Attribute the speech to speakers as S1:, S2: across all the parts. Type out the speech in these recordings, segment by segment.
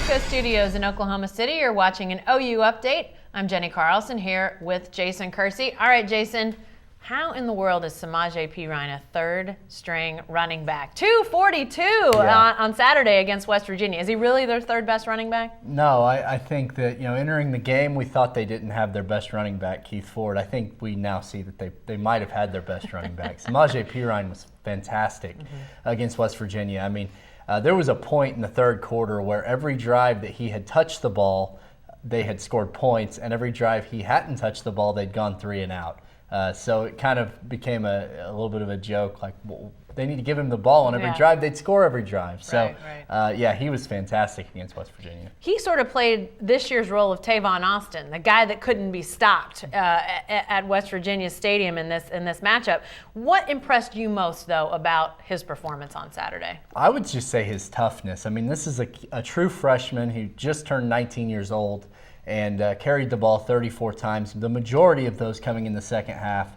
S1: Newsco Studios in Oklahoma City. You're watching an OU Update. I'm Jenny Carlson here with Jason Kersey. All right, Jason, how in the world is Samaje Perine a third-string running back? 242 on Saturday against West Virginia. Is he really their third best running back?
S2: No, I think that, entering the game, we thought they didn't have their best running back, Keith Ford. I think we now see that they might have had their best running back. Samaje Perine was fantastic against West Virginia. I mean, there was a point in the third quarter where every drive that he had touched the ball, they had scored points, and every drive he hadn't touched the ball, they'd gone 3 and out. So it kind of became a little bit of a joke, like, well, they need to give him the ball on every drive. They'd score every drive. So, he was fantastic against West Virginia.
S1: He sort of played this year's role of Tavon Austin, the guy that couldn't be stopped at West Virginia Stadium in this matchup. What impressed you most, though, about his performance on Saturday?
S2: I would just say his toughness. I mean, this is a true freshman who just turned 19 years old and carried the ball 34 times, the majority of those coming in the second half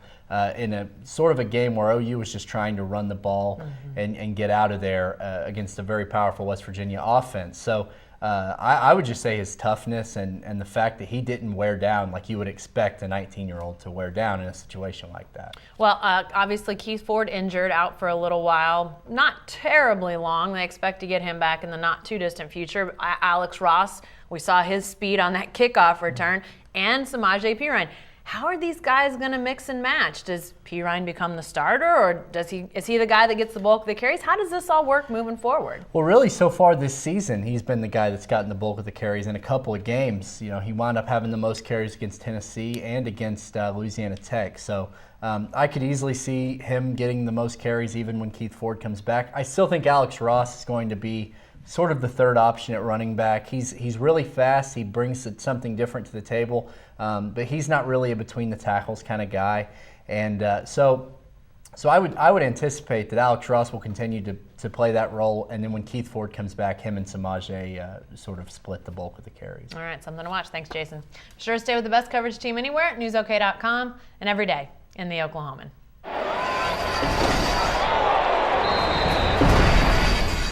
S2: in a sort of a game where OU was just trying to run the ball and get out of there against a very powerful West Virginia offense. So I would just say his toughness and the fact that he didn't wear down like you would expect a 19-year-old to wear down in a situation like that.
S1: Well, obviously Keith Ford injured, out for a little while. Not terribly long. They expect to get him back in the not-too-distant future. Alex Ross, we saw his speed on that kickoff return, and Samaje Perine. How are these guys going to mix and match? Does Perine become the starter, or is he the guy that gets the bulk of the carries? How does this all work moving forward?
S2: Well, really, so far this season, he's been the guy that's gotten the bulk of the carries in a couple of games. He wound up having the most carries against Tennessee and against Louisiana Tech. So I could easily see him getting the most carries even when Keith Ford comes back. I still think Alex Ross is going to be sort of the third option at running back. He's really fast. He brings something different to the table, but he's not really a between the tackles kind of guy. And so I would anticipate that Alex Ross will continue to play that role, and then when Keith Ford comes back, him and Samaje sort of split the bulk of the carries.
S1: All right, something to watch. Thanks, Jason. Be sure to stay with the best coverage team anywhere at newsok.com and every day in the Oklahoman.